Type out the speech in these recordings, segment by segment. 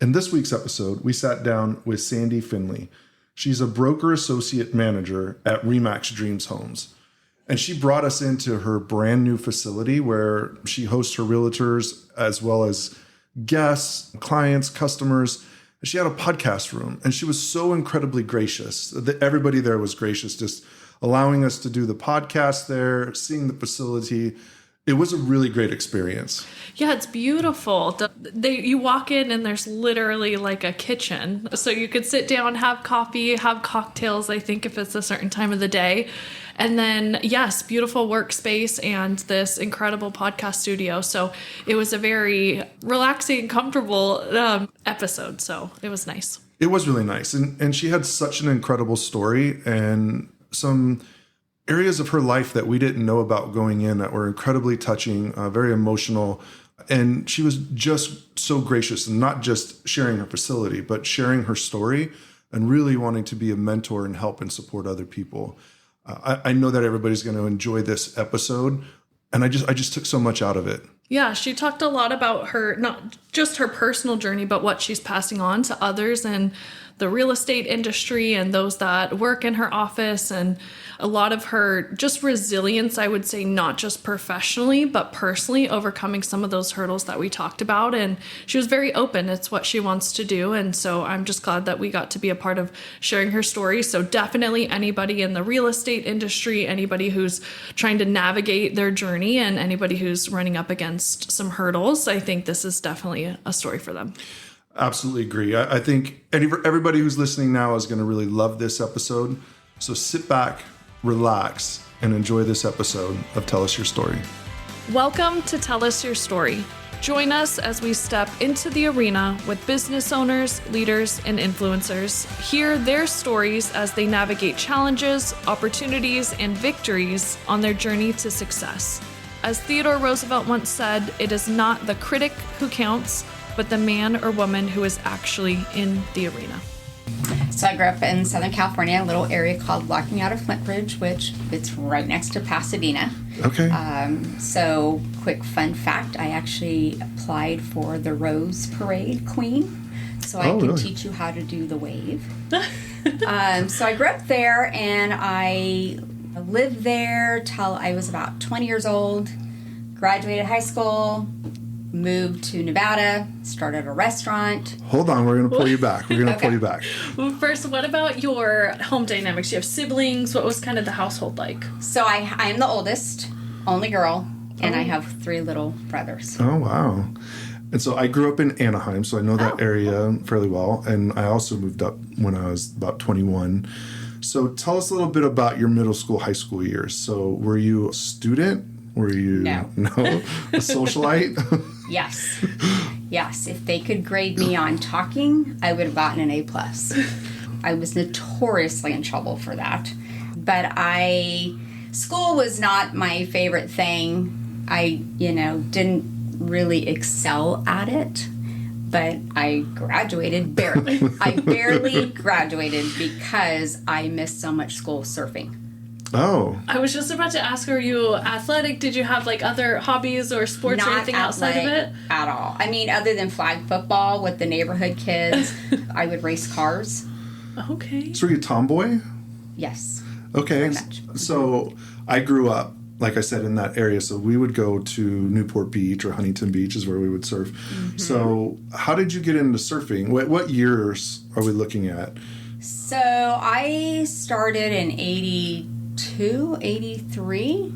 In this week's episode, we sat down with Sandy Finley. She's a broker associate manager at Remax Dreams Homes. And she brought us into her brand new facility where she hosts her realtors as well as guests, clients, customers. She had a podcast room and she was so incredibly gracious. Everybody there was gracious, just allowing us to do the podcast there, seeing the facility. It was a really great experience. Yeah, it's beautiful. You walk in and there's literally like a kitchen. So you could sit down, have coffee, have cocktails, I think, if it's a certain time of the day. And then, yes, beautiful workspace and this incredible podcast studio. So it was a very relaxing and comfortable episode. So it was nice. It was really nice. And she had such an incredible story and some areas of her life that we didn't know about going in that were incredibly touching, very emotional. And she was just so gracious, and not just sharing her facility, but sharing her story and really wanting to be a mentor and help and support other people. I know that everybody's going to enjoy this episode, and I just took so much out of it. Yeah, she talked a lot about her, not just her personal journey, but what she's passing on to others in the real estate industry and those that work in her office, and a lot of her just resilience, I would say, not just professionally, but personally overcoming some of those hurdles that we talked about. And she was very open. It's what she wants to do. And so I'm just glad that we got to be a part of sharing her story. So definitely anybody in the real estate industry, anybody who's trying to navigate their journey, and anybody who's running up against some hurdles, I think this is definitely a story for them. Absolutely agree. I think everybody who's listening now is going to really love this episode. So sit back, relax, and enjoy this episode of Tell Us Your Story. Welcome to Tell Us Your Story. Join us as we step into the arena with business owners, leaders, and influencers. Hear their stories as they navigate challenges, opportunities, and victories on their journey to success. As Theodore Roosevelt once said, it is not the critic who counts, but the man or woman who is actually in the arena. So I grew up in Southern California, a little area called Locking Out of Flint Ridge, which it's right next to Pasadena. Okay. So quick fun fact, I actually applied for the Rose Parade Queen, so I can really? teach you how to do the wave. So I grew up there, and I lived there till I was about 20 years old, graduated high school, moved to Nevada, started a restaurant. Hold on, we're going to pull you back. We're going to pull you back. Well, first, what about your home dynamics? You have siblings. What was kind of the household like? So I am the oldest, only girl, and I have 3 little brothers. Oh, wow. And so I grew up in Anaheim, so I know that area fairly well. And I also moved up when I was about 21. So tell us a little bit about your middle school, high school years. So were you a student? Were you No. A socialite? Yes. Yes. If they could grade me on talking, I would have gotten an A+. I was notoriously in trouble for that. But school was not my favorite thing. I, didn't really excel at it. But I graduated barely. I barely graduated because I missed so much school surfing. Oh. I was just about to ask, are you athletic? Did you have like other hobbies or sports or anything outside of it? At all. I mean, other than flag football with the neighborhood kids, I would race cars. Okay. So were you a tomboy? Yes. Okay. Very much. So I grew up, like I said, in that area. So we would go to Newport Beach, or Huntington Beach is where we would surf. Mm-hmm. So how did you get into surfing? What years are we looking at? So I started in 82, 83,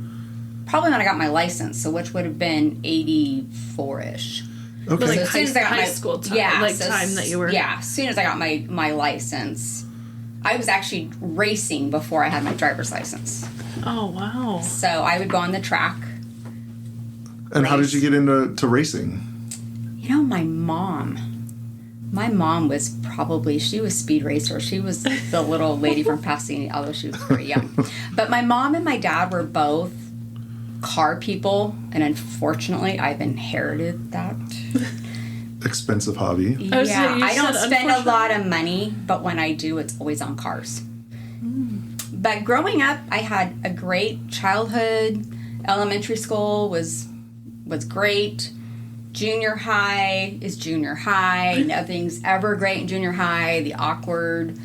probably when I got my license, so which would have been 84-ish. Okay. Like So as soon as I got high my school time, time that you were... Yeah, as soon as I got my license, I was actually racing before I had my driver's license. Oh, wow. So I would go on the track. And how did you get into racing? My mom was she was speed racer. She was the little lady from Pasadena, although she was very young. But my mom and my dad were both car people, and unfortunately, I've inherited that. Expensive hobby. Yeah, I don't spend a lot of money, but when I do, it's always on cars. But growing up, I had a great childhood. Elementary school was great. Junior high is junior high. Nothing's ever great in junior high. The awkward,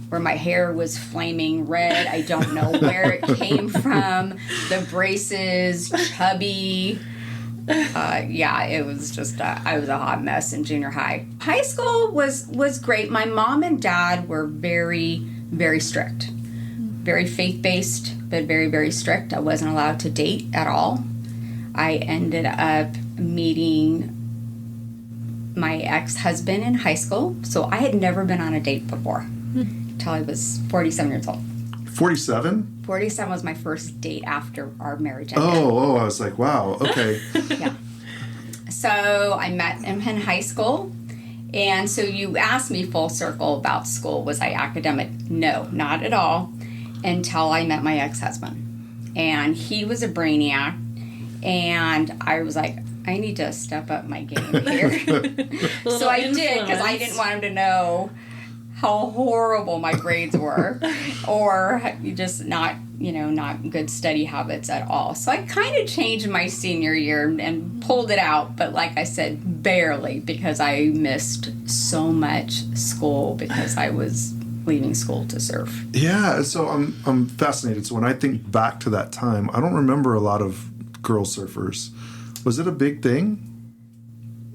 where my hair was flaming red. I don't know where it came from. The braces, chubby. It was just, I was a hot mess in junior high. High school was great. My mom and dad were very, very strict. Very faith-based, but very, very strict. I wasn't allowed to date at all. I ended up meeting my ex-husband in high school, so I had never been on a date before until I was 47 years old. 47? 47 was my first date after our marriage ended. Oh, I was like, wow, okay. Yeah. So I met him in high school, and so you asked me full circle about school. Was I academic? No, not at all, until I met my ex-husband. And he was a brainiac, and I was like, I need to step up my game here. So I did, because I didn't want him to know how horrible my grades were, or just not good study habits at all. So I kind of changed my senior year and pulled it out, but like I said, barely, because I missed so much school because I was leaving school to surf. Yeah, so I'm fascinated. So when I think back to that time, I don't remember a lot of girl surfers. Was it a big thing?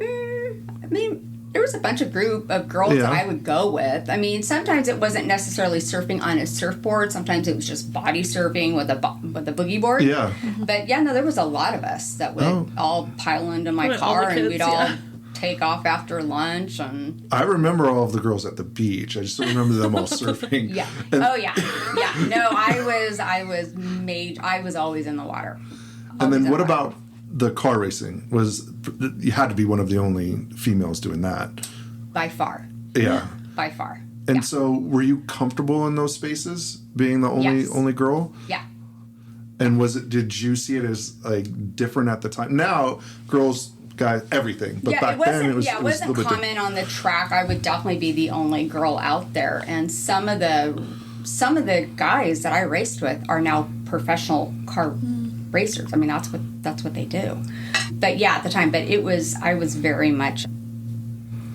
I mean, there was a bunch of group of girls that I would go with. I mean, sometimes it wasn't necessarily surfing on a surfboard. Sometimes it was just body surfing with a boogie board. Yeah. But yeah, no, there was a lot of us that would all pile into my car, and we'd all take off after lunch. And I remember all of the girls at the beach. I just don't remember them all surfing. Yeah. No, I was always in the water. And then what about the car racing? You had to be one of the only females doing that. By far. Yeah. By far. And so were you comfortable in those spaces, being the only girl? Yeah. And did you see it as like different at the time? Now, girls, guys, everything. But back then it wasn't common on the track. I would definitely be the only girl out there. And some of the guys that I raced with are now professional car racers. I mean, that's what they do. But yeah, at the time, I was very much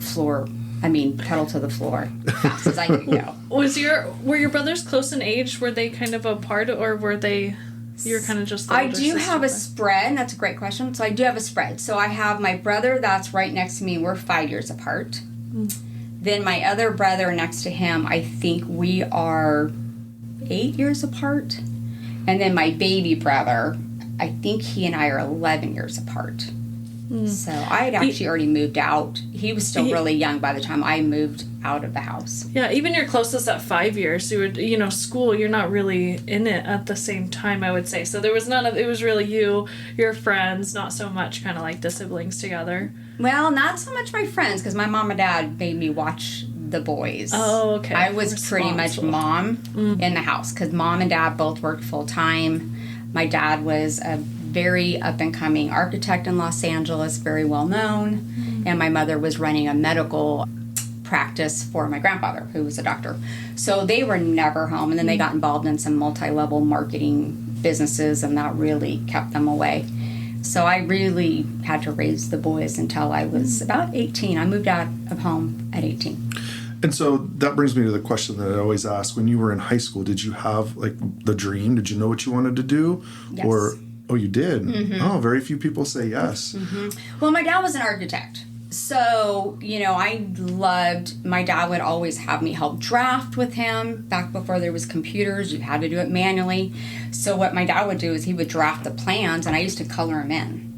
pedal to the floor, fast as I could go. Were your brothers close in age? Were they kind of apart, or were they? You're kind of just. I do have a spread, and that's a great question. So I do have a spread. So I have my brother that's right next to me. We're 5 years apart. Then my other brother next to him, I think we are 8 years apart. And then my baby brother, I think he and I are 11 years apart. So I had actually already moved out. He was still really young by the time I moved out of the house. Yeah, even your closest at 5 years, you would, school, you're not really in it at the same time, I would say. So there was it was really you, your friends, not so much kind of like the siblings together. Well, not so much my friends, because my mom and dad made me watch the boys. Oh, okay. I was pretty much mom in the house, because mom and dad both worked full time. My dad was a very up-and-coming architect in Los Angeles, very well known, and my mother was running a medical practice for my grandfather, who was a doctor. So they were never home, and then they got involved in some multi-level marketing businesses, and that really kept them away. So I really had to raise the boys until I was about 18. I moved out of home at 18. And so that brings me to the question that I always ask. When you were in high school, did you have like the dream? Did you know what you wanted to do? Yes. Oh, you did? Mm-hmm. Oh, very few people say yes. Mm-hmm. Well, my dad was an architect. So, my dad would always have me help draft with him. Back before there was computers, you had to do it manually. So what my dad would do is he would draft the plans, and I used to color them in.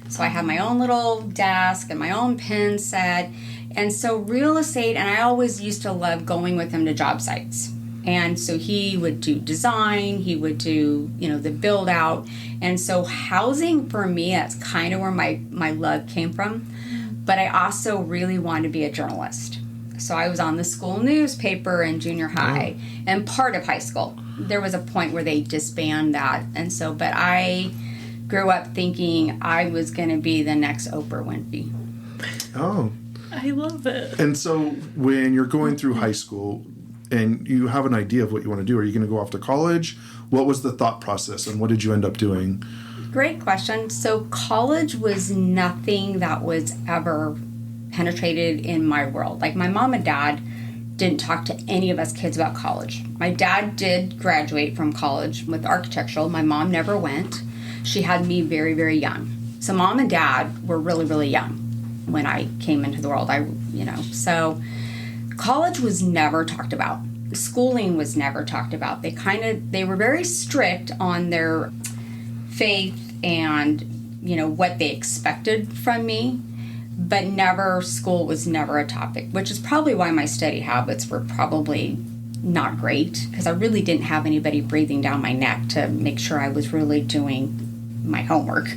So I had my own little desk and my own pen set. And so real estate, and I always used to love going with him to job sites. And so he would do design, he would do, the build out. And so housing for me, that's kind of where my love came from. But I also really wanted to be a journalist. So I was on the school newspaper in junior high and part of high school. There was a point where they disbanded that. And so, but I grew up thinking I was going to be the next Oprah Winfrey. Oh. I love it. And so when you're going through high school and you have an idea of what you want to do, are you going to go off to college? What was the thought process and what did you end up doing? Great question. So college was nothing that was ever penetrated in my world. Like my mom and dad didn't talk to any of us kids about college. My dad did graduate from college with architectural. My mom never went. She had me very, very young. So mom and dad were really, really young when I came into the world. So college was never talked about. Schooling was never talked about. They were very strict on their faith and, what they expected from me, but school was never a topic, which is probably why my study habits were probably not great, because I really didn't have anybody breathing down my neck to make sure I was really doing my homework.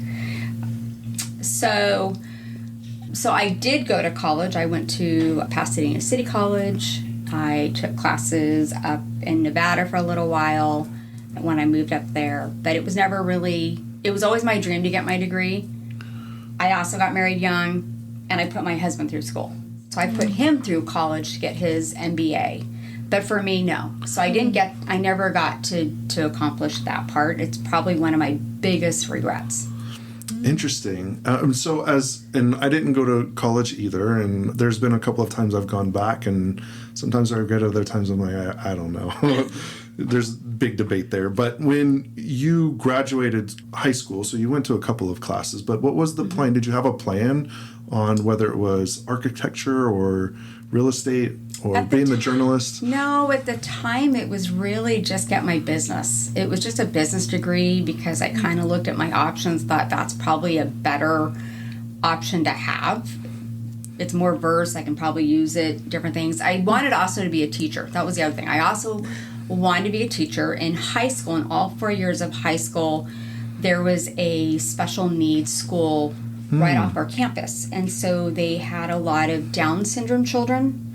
So I did go to college. I went to Pasadena City College. I took classes up in Nevada for a little while when I moved up there, but it was never really, it was always my dream to get my degree. I also got married young, and I put my husband through school. So I put him through college to get his MBA. But for me, no. So I never got to accomplish that part. It's probably one of my biggest regrets. Interesting. And I didn't go to college either, and there's been a couple of times I've gone back, and sometimes I regret, other times I'm like, I don't know. There's big debate there. But when you graduated high school, so you went to a couple of classes, but what was the plan? Did you have a plan on whether it was architecture or real estate or being the journalist? No, at the time it was really just get my business. It was just a business degree because I kind of looked at my options, thought that's probably a better option to have. It's more verse, I can probably use it, different things. I wanted also to be a teacher. That was the other thing. I also wanted to be a teacher. In high school, in all 4 years of high school, there was a special needs school right off our campus. And so they had a lot of Down syndrome children.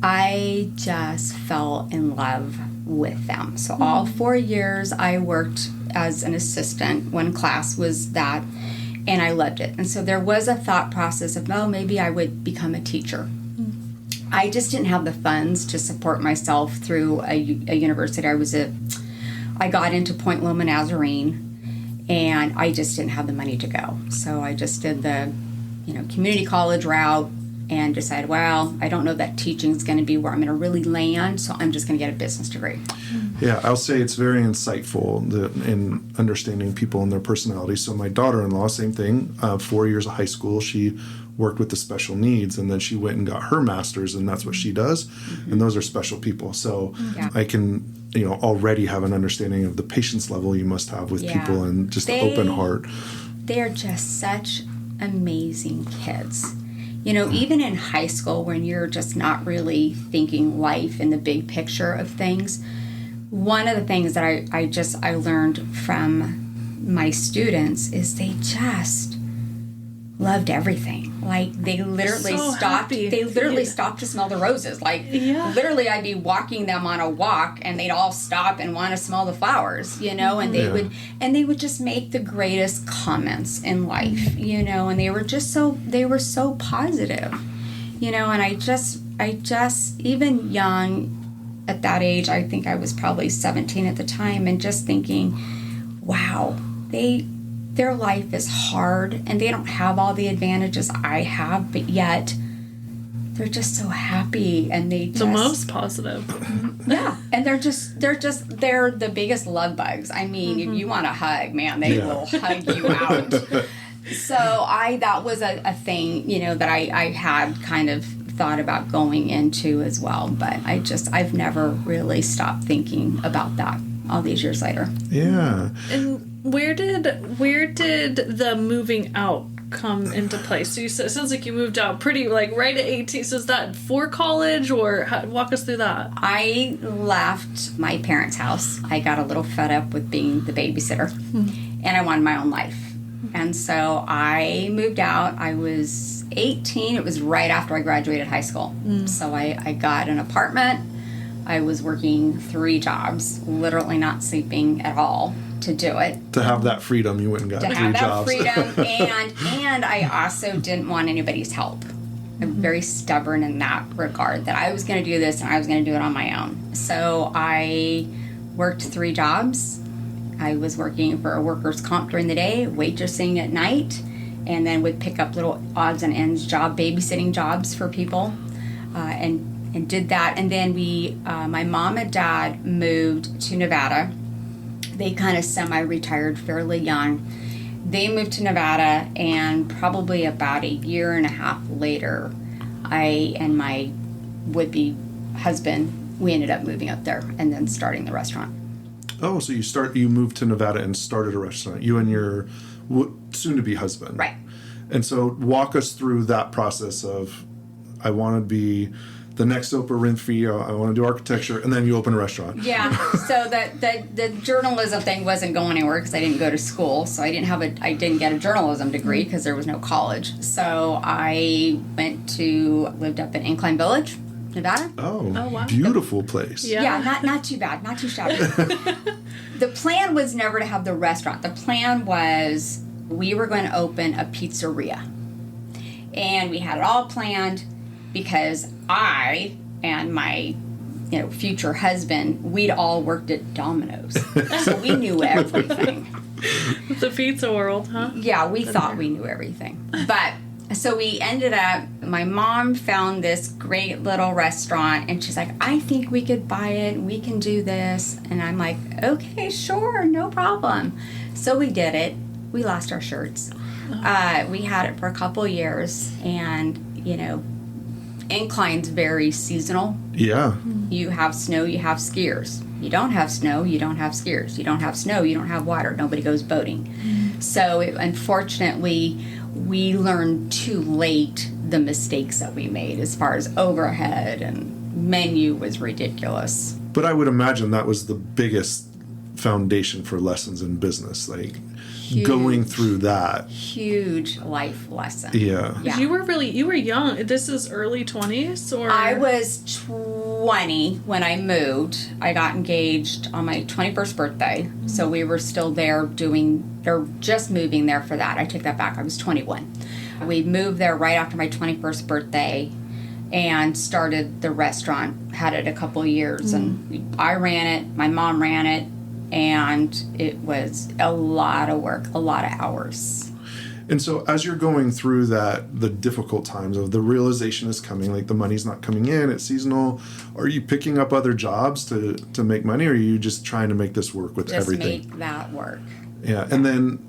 I just fell in love with them. So all 4 years I worked as an assistant. One class was that, and I loved it. And so there was a thought process of, maybe I would become a teacher. I just didn't have the funds to support myself through a university. I got into Point Loma Nazarene, and I just didn't have the money to go. So I just did the, community college route and decided, I don't know that teaching is going to be where I'm going to really land, so I'm just going to get a business degree. Yeah, I'll say it's very insightful in understanding people and their personalities. So my daughter-in-law, same thing, 4 years of high school, she worked with the special needs, and then she went and got her master's, and that's what she does. And those are special people. So I can, already have an understanding of the patience level you must have with people and just the open heart. They're just such amazing kids. Even in high school when you're just not really thinking life in the big picture of things, one of the things that I learned from my students is they just loved everything. Like they literally stopped. They literally stopped to smell the roses. Literally, I'd be walking them on a walk, and they'd all stop and want to smell the flowers. And they would just make the greatest comments in life. And they were so positive. And I just even young at that age, I think I was probably 17 at the time, and just thinking, wow, their life is hard and they don't have all the advantages I have, but yet they're just so happy, and the most positive. Yeah, and they're the biggest love bugs. I mean, if you want a hug, man, they will hug you out. So that was a thing, that I had kind of thought about going into as well, but I've never really stopped thinking about that all these years later. Yeah. And where did the moving out come into play? So it sounds like you moved out pretty right at 18. So is that for college, or walk us through that? I left my parents' house. I got a little fed up with being the babysitter, and I wanted my own life. And so I moved out. I was 18. It was right after I graduated high school. So I got an apartment. I was working 3 jobs, literally not sleeping at all to do it. To have that freedom, you went and got 3 jobs. To have that freedom, and I also didn't want anybody's help. I'm very stubborn in that regard, that I was going to do this and I was going to do it on my own. So I worked 3 jobs, I was working for a workers' comp during the day, waitressing at night, and then would pick up little odds and ends babysitting jobs for people, and did that. And then my mom and dad moved to Nevada. They kind of semi-retired fairly young. They moved to Nevada, and probably about a year and a half later, I and my would-be husband, we ended up moving up there and then starting the restaurant. Oh, so you moved to Nevada and started a restaurant, you and your soon-to-be husband. Right. And so walk us through that process of, I want to be the next Oprah Winfrey, I want to do architecture, and then you open a restaurant. Yeah, so the journalism thing wasn't going anywhere because I didn't go to school, so I didn't get a journalism degree because there was no college. So I lived up in Incline Village, Nevada. Oh, wow. Beautiful place. Yeah, not too bad, not too shabby. The plan was never to have the restaurant. The plan was we were going to open a pizzeria. And we had it all planned because I and my future husband, we'd all worked at Domino's. So we knew everything. The pizza world, huh? Yeah, we thought we knew everything. But so we ended up, my mom found this great little restaurant, and she's like, I think we could buy it, we can do this. And I'm like, okay, sure, no problem. So we did it. We lost our shirts. We had it for a couple years, and Incline's very seasonal. Yeah. You have snow, you have skiers. You don't have snow, you don't have skiers. You don't have snow, you don't have water. Nobody goes boating. So unfortunately, we learned too late the mistakes that we made as far as overhead, and menu was ridiculous. But I would imagine that was the biggest foundation for lessons in business, like going through that. Huge life lesson. Yeah. You were young. This is early 20s, or? I was 20 when I moved. I got engaged on my 21st birthday, so we were still there just moving there for that. I take that back. I was 21. We moved there right after my 21st birthday and started the restaurant. Had it a couple of years, and I ran it, my mom ran it, and it was a lot of work, a lot of hours. And so as you're going through that, the difficult times of the realization is coming, like the money's not coming in, it's seasonal, are you picking up other jobs to make money, or are you just trying to make this work with everything? Just make that work. Yeah. And then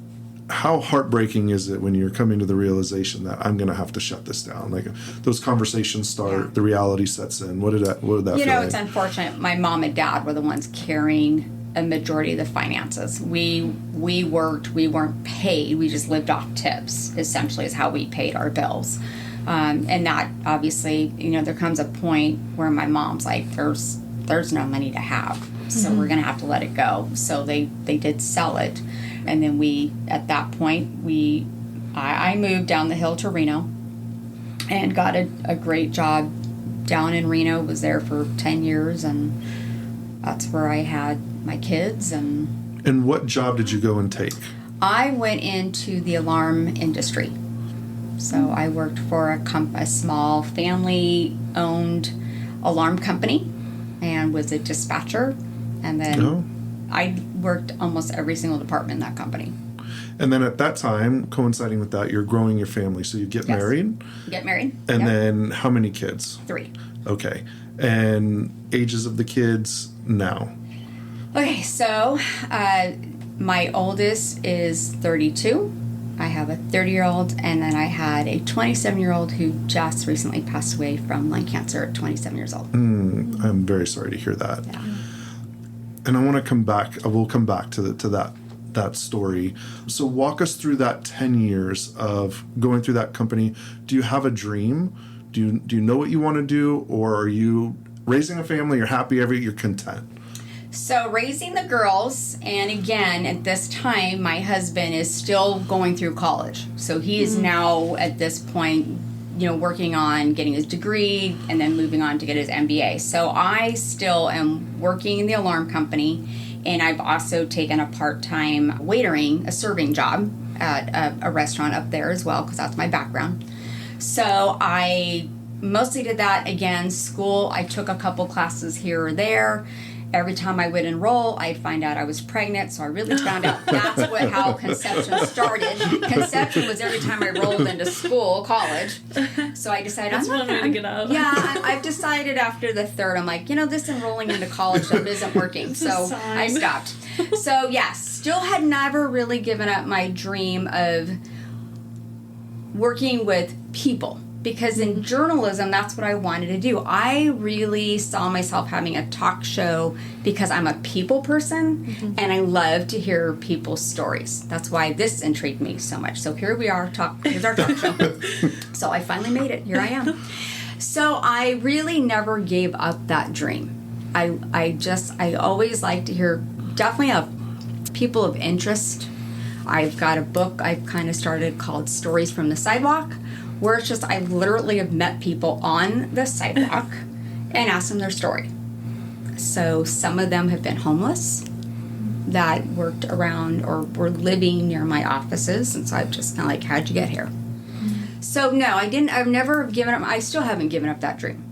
how heartbreaking is it when you're coming to the realization that I'm going to have to shut this down? Like those conversations start, the reality sets in. What did that feel like? It's unfortunate. My mom and dad were the ones carrying a majority of the finances. We worked, we weren't paid, we just lived off tips, essentially, is how we paid our bills. And that obviously, there comes a point where my mom's like, there's no money to have, so we're gonna have to let it go. So they did sell it, and then at that point I moved down the hill to Reno and got a great job down in Reno. Was there for 10 years, and that's where I had my kids. And what job did you go and take? I went into the alarm industry. So I worked for a small family-owned alarm company and was a dispatcher. And then I worked almost every single department in that company. And then at that time, coinciding with that, you're growing your family. So you get married. Get married. And then how many kids? 3. Okay. And ages of the kids now? Okay, so my oldest is 32. I have a 30-year-old, and then I had a 27-year-old who just recently passed away from lung cancer at 27 years old. I'm very sorry to hear that. Yeah. And I want to come back. I will come back to that story. So walk us through that 10 years of going through that company. Do you have a dream? Do you know what you want to do, or are you raising a family? You're happy you're content? So raising the girls, and again, at this time, my husband is still going through college. So he is now at this point, working on getting his degree and then moving on to get his MBA. So I still am working in the alarm company, and I've also taken a part-time waitering, a serving job at a restaurant up there as well, because that's my background. So I mostly did that. Again, school, I took a couple classes here or there. Every time I would enroll, I'd find out I was pregnant, so I really found out that's how conception started. Conception was every time I rolled into college. So I decided That's one way to get out. Yeah, I've decided after the third, I'm like, this enrolling into college stuff isn't working. So I stopped. So yes, still had never really given up my dream of working with people. Because in journalism, that's what I wanted to do. I really saw myself having a talk show because I'm a people person, and I love to hear people's stories. That's why this intrigued me so much. So here we are, here's our talk show. So I finally made it. Here I am. So I really never gave up that dream. I always like to hear definitely of people of interest. I've got a book I've kind of started called Stories from the Sidewalk, where it's just I literally have met people on the sidewalk and asked them their story. So some of them have been homeless that worked around or were living near my offices, and so I'm just kind of like, how'd you get here? So no, I've never given up. I still haven't given up that dream.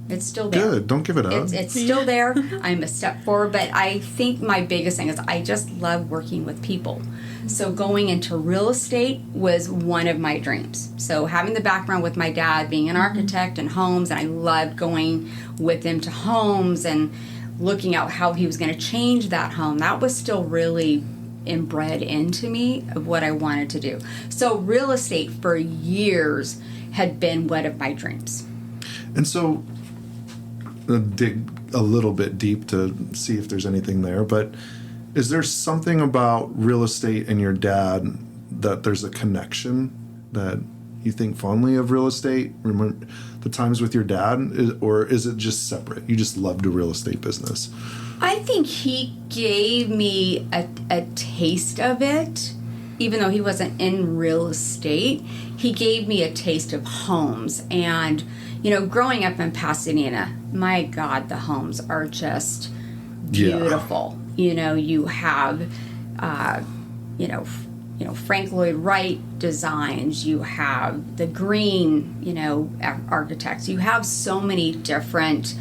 It's still there. Good. Don't give it up. It's still there. I'm a step forward, but I think my biggest thing is I just love working with people. So going into real estate was one of my dreams. So having the background with my dad, being an architect and homes, and I loved going with him to homes and looking at how he was going to change that home. That was still really inbred into me of what I wanted to do. So real estate for years had been one of my dreams. And so dig a little bit deep to see if there's anything there, but is there something about real estate and your dad that there's a connection that you think fondly of real estate? Remember the times with your dad, or is it just separate? You just loved the real estate business? I think he gave me a taste of it, even though he wasn't in real estate. He gave me a taste of homes. And, growing up in Pasadena, my God, the homes are just beautiful. Yeah. You have, Frank Lloyd Wright designs. You have the green, architects. You have so many different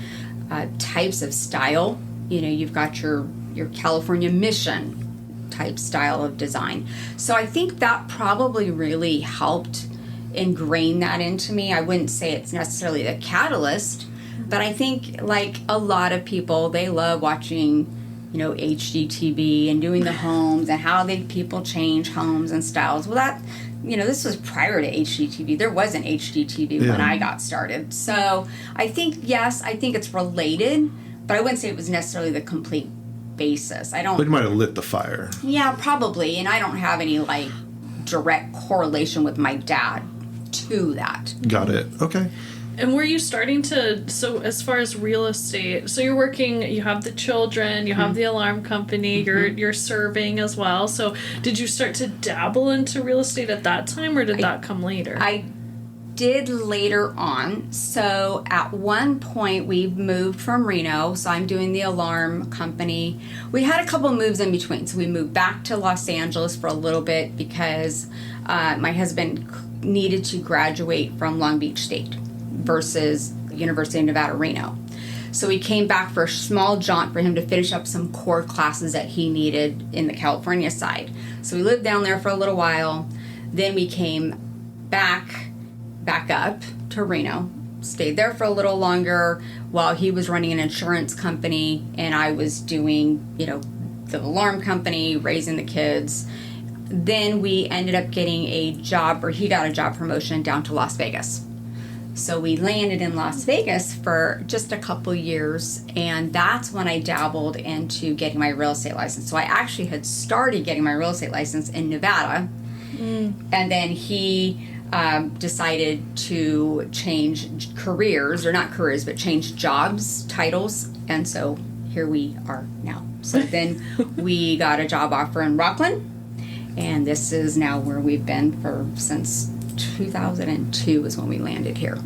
types of style. You've got your California Mission type style of design. So I think that probably really helped ingrain that into me. I wouldn't say it's necessarily the catalyst, but I think like a lot of people, they love watching HGTV and doing the homes and how people change homes and styles. Well, that, this was prior to HGTV. There wasn't HGTV when I got started. So I think, yes, it's related, but I wouldn't say it was necessarily the complete basis. I don't. But it might have lit the fire. Yeah, probably. And I don't have any direct correlation with my dad to that. Got it. Okay. And were you starting to, so as far as real estate, so you're working, you have the children, you have the alarm company, you're serving as well. So did you start to dabble into real estate at that time, or did that come later? I did later on. So at one point we moved from Reno, so I'm doing the alarm company. We had a couple moves in between. So we moved back to Los Angeles for a little bit because my husband needed to graduate from Long Beach State versus University of Nevada, Reno. So we came back for a small jaunt for him to finish up some core classes that he needed in the California side. So we lived down there for a little while. Then we came back up to Reno, stayed there for a little longer while he was running an insurance company and I was doing, the alarm company, raising the kids. Then we ended up getting a job, or he got a job promotion down to Las Vegas. So we landed in Las Vegas for just a couple years, and that's when I dabbled into getting my real estate license. So I actually had started getting my real estate license in Nevada, and then he decided to change careers, or not careers, but change jobs, titles, and so here we are now. So then we got a job offer in Rockland, and this is now where we've been since 2002 is when we landed here.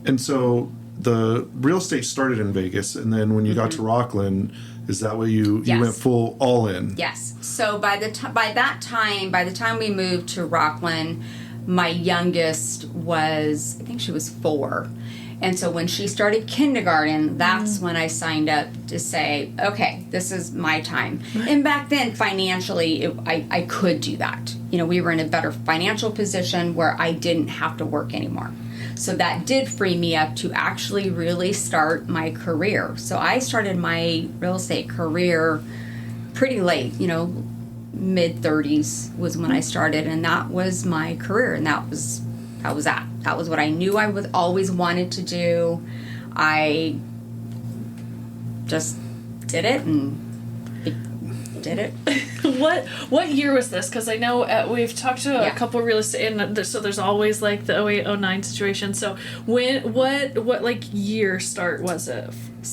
And so the real estate started in Vegas, and then when you got to Rockland, is that what you went full all in? Yes. So by the time we moved to Rockland, my youngest was, I think she was 4. And so when she started kindergarten, that's when I signed up to say, okay, this is my time. And back then, financially, I could do that. You know, we were in a better financial position where I didn't have to work anymore. So that did free me up to actually really start my career. So I started my real estate career pretty late, you know, mid-30s was when I started, and that was my career, and that was that. That was what I knew I was always wanted to do. I just did it, and did it. What year was this? Because I know we've talked to a couple of real estate, and so there's always like the 08-09 situation. So what like year start was it?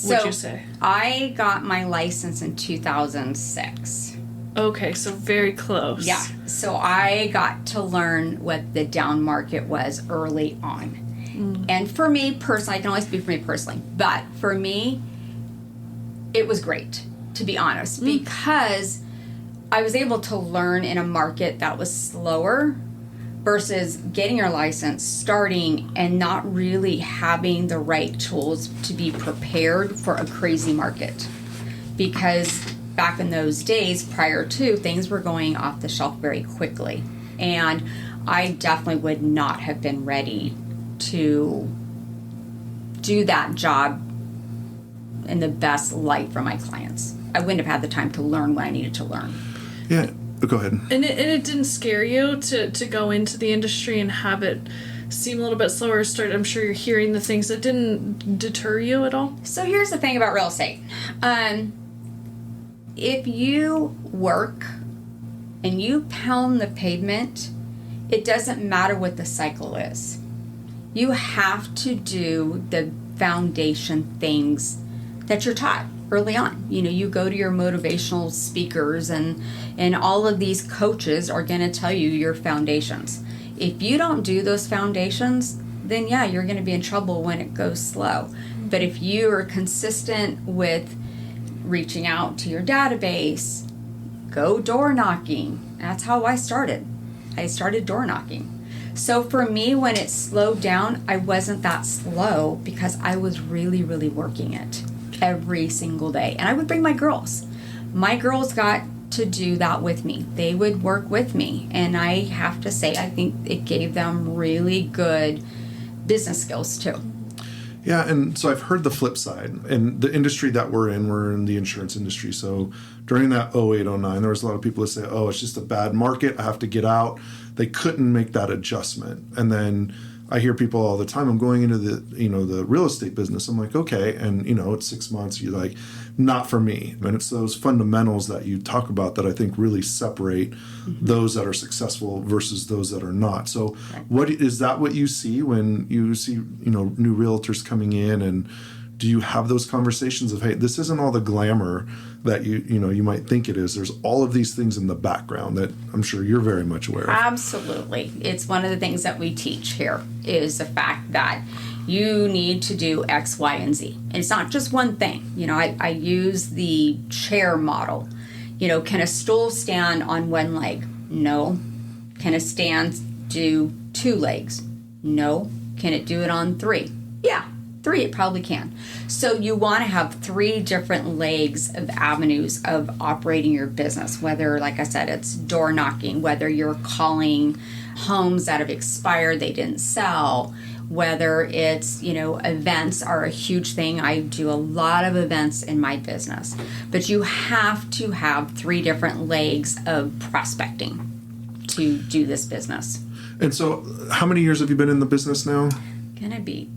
Would you say? I got my license in 2006. Okay, so very close. Yeah, so I got to learn what the down market was early on. And for me personally, I can only speak for me personally, but for me, it was great, to be honest, because I was able to learn in a market that was slower versus getting your license, starting, and not really having the right tools to be prepared for a crazy market. Because back in those days, prior to, things were going off the shelf very quickly. And I definitely would not have been ready to do that job in the best light for my clients. I wouldn't have had the time to learn what I needed to learn. Yeah, go ahead. And it didn't scare you to go into the industry and have it seem a little bit slower start? I'm sure you're hearing the things that didn't deter you at all. So here's the thing about real estate. If you work and you pound the pavement, it doesn't matter what the cycle is. You have to do the foundation things that you're taught early on. You know, you go to your motivational speakers and all of these coaches are going to tell you your foundations. If you don't do those foundations, then yeah, you're going to be in trouble when it goes slow. But if you are consistent with reaching out to your database, go door knocking. That's how I started. I started door knocking. So for me, when it slowed down, I wasn't that slow because I was really, really working it every single day. And I would bring my girls. My girls got to do that with me. They would work with me. And I have to say, I think it gave them really good business skills too. Yeah, and so I've heard the flip side. And the industry that we're in the insurance industry. So during that 08, 09, there was a lot of people that say, oh, it's just a bad market, I have to get out. They couldn't make that adjustment. And then I hear people all the time, I'm going into the real estate business. I'm like, okay, and it's 6 months, you're like, not for me. And it's those fundamentals that you talk about that I think really separate those that are successful versus those that are not. So what is that what you see when you see, new realtors coming in, and do you have those conversations of, hey, this isn't all the glamour that you might think it is. There's all of these things in the background that I'm sure you're very much aware of. Absolutely. It's one of the things that we teach here is the fact that you need to do X, Y, and Z. And it's not just one thing. I use the chair model. Can a stool stand on one leg? No. Can a stand do 2 legs? No. Can it do it on 3? Yeah. 3, it probably can. So you want to have 3 different legs of avenues of operating your business, whether, like I said, it's door knocking, whether you're calling homes that have expired, they didn't sell, whether it's, events are a huge thing. I do a lot of events in my business. But you have to have 3 different legs of prospecting to do this business. And so how many years have you been in the business now? Gonna be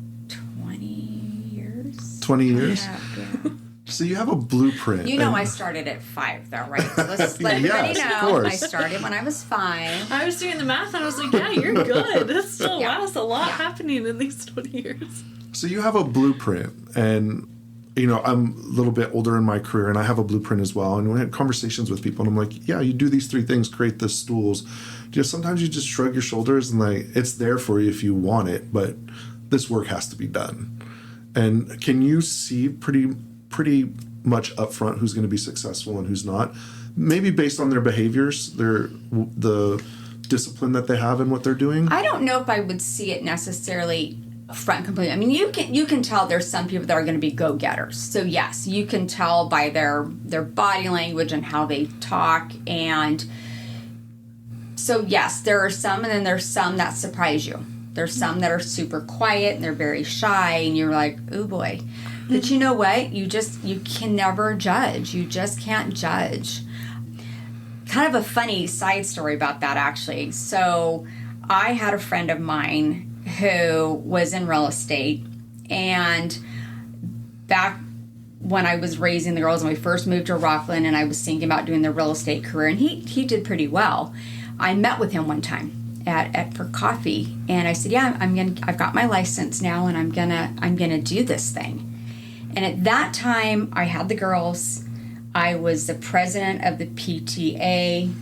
20 years? Yeah. So you have a blueprint. I started at 5 though, right? So let's let everybody know. Of course. I started when I was 5. I was doing the math and I was like, yeah, you're good. That still lasts a lot happening in these 20 years. So you have a blueprint, and I'm a little bit older in my career, and I have a blueprint as well. And we had conversations with people, and I'm like, yeah, you do these 3 things, create the stools. Sometimes you just shrug your shoulders and it's there for you if you want it, but this work has to be done. And can you see pretty much upfront who's going to be successful and who's not? Maybe based on their behaviors, the discipline that they have in what they're doing? I don't know if I would see it necessarily upfront completely. I mean, you can tell there's some people that are going to be go-getters. So yes, you can tell by their body language and how they talk. And so yes, there are some, and then there's some that surprise you. There's some that are super quiet and they're very shy, and you're like, oh boy. But you know what? You can never judge. You just can't judge. Kind of a funny side story about that, actually. So I had a friend of mine who was in real estate, and back when I was raising the girls and we first moved to Rockland and I was thinking about doing the real estate career, and he did pretty well. I met with him one time for coffee, and I said, yeah, I've got my license now, and I'm gonna do this thing. And at that time I had the girls. I was the president of the PTA.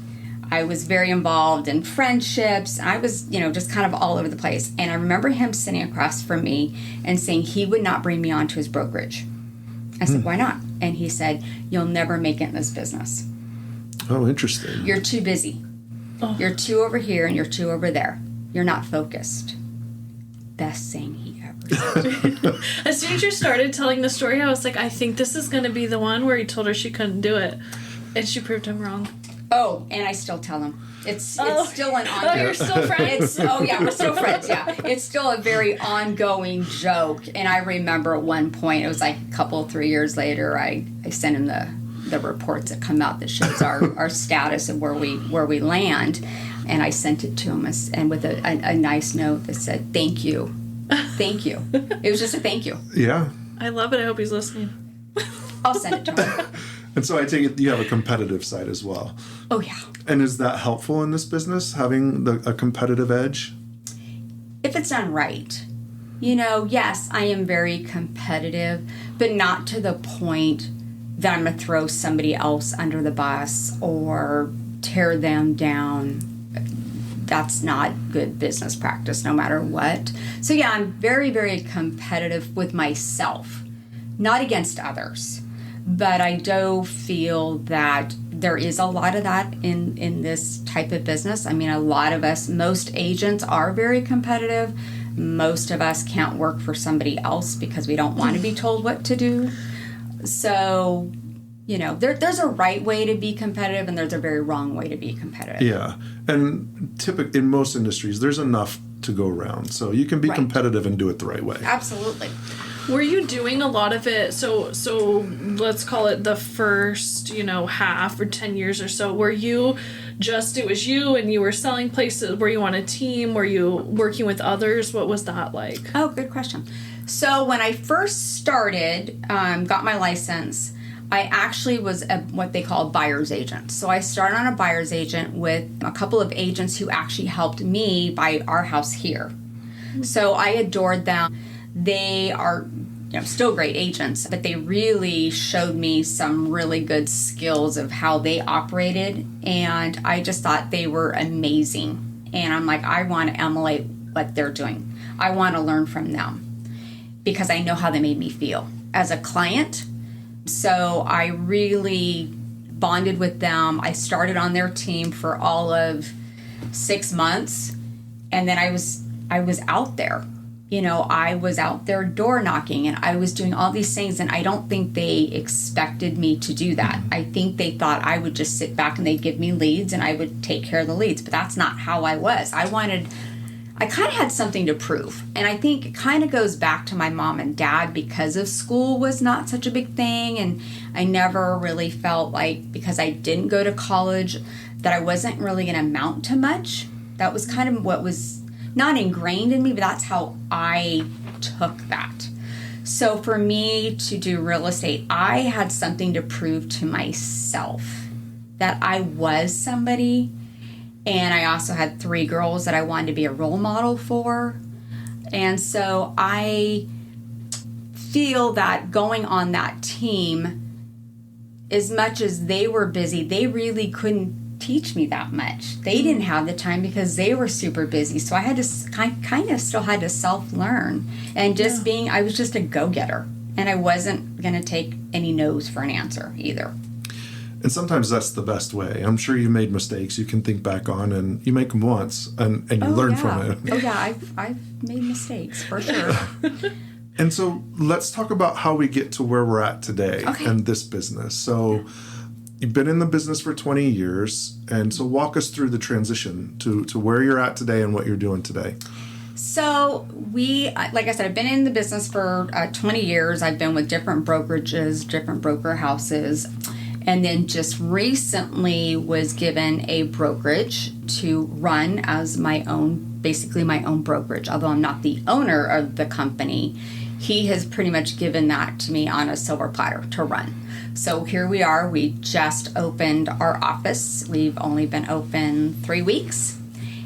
I was very involved in friendships. I was, just kind of all over the place. And I remember him sitting across from me and saying he would not bring me on to his brokerage. I said, why not? And he said, you'll never make it in this business. Oh, interesting. You're too busy. Oh. You're two over here and you're two over there. You're not focused. Best thing he ever said. As soon as you started telling the story, I was like, I think this is going to be the one where he told her she couldn't do it. And she proved him wrong. Oh, and I still tell him. It's still an ongoing... Oh, you're still friends? Yeah, we're still friends, yeah. It's still a very ongoing joke. And I remember at one point, it was like a couple, 3 years later, I sent him the reports that come out that shows our status and where we land. And I sent it to him and with a nice note that said, thank you. Thank you. It was just a thank you. Yeah. I love it. I hope he's listening. I'll send it to him. And so I take it you have a competitive side as well. Oh, yeah. And is that helpful in this business, having a competitive edge? If it's done right. Yes, I am very competitive, but not to the point that I'm going to throw somebody else under the bus or tear them down. That's not good business practice, no matter what. So, yeah, I'm very, very competitive with myself, not against others. But I do feel that there is a lot of that in this type of business. I mean, a lot of us, most agents are very competitive. Most of us can't work for somebody else because we don't want to be told what to do. So, there's a right way to be competitive and there's a very wrong way to be competitive. Yeah. And typically in most industries, there's enough to go around. So you can be competitive and do it the right way. Absolutely. Were you doing a lot of it? So let's call it the first, half or 10 years or so. Were you it was you and you were selling places? Were you on a team? Were you working with others? What was that like? Oh, good question. So when I first started, got my license, I actually was what they call a buyer's agent. So I started on a buyer's agent with a couple of agents who actually helped me buy our house here. So I adored them. They are still great agents, but they really showed me some really good skills of how they operated, and I just thought they were amazing. And I'm like, I want to emulate what they're doing. I want to learn from them because I know how they made me feel as a client. So I really bonded with them. I started on their team for all of 6 months, and then I was out there. I was out there door knocking and I was doing all these things, and I don't think they expected me to do that. I think they thought I would just sit back and they'd give me leads and I would take care of the leads, but that's not how I was. I kind of had something to prove. And I think it kind of goes back to my mom and dad because of school was not such a big thing. And I never really felt like because I didn't go to college that I wasn't really going to amount to much. That was kind of what was not ingrained in me, but that's how I took that. So for me to do real estate, I had something to prove to myself that I was somebody. And I also had 3 girls that I wanted to be a role model for. And so I feel that going on that team, as much as they were busy, they really couldn't teach me that much. They didn't have the time because they were super busy. So I had to kind of still had to self-learn. And just I was just a go-getter. And I wasn't going to take any no's for an answer either. And sometimes that's the best way. I'm sure you made mistakes you can think back on, and you make them once and you learn from it. Oh, yeah. I've made mistakes, for sure. And so let's talk about how we get to where we're at today in this business. So you've been in the business for 20 years. And so walk us through the transition to where you're at today and what you're doing today. So like I said, I've been in the business for 20 years. I've been with different brokerages, different broker houses, and then just recently was given a brokerage to run as basically my own brokerage. Although I'm not the owner of the company, he has pretty much given that to me on a silver platter to run. So here we are. We just opened our office. We've only been open 3 weeks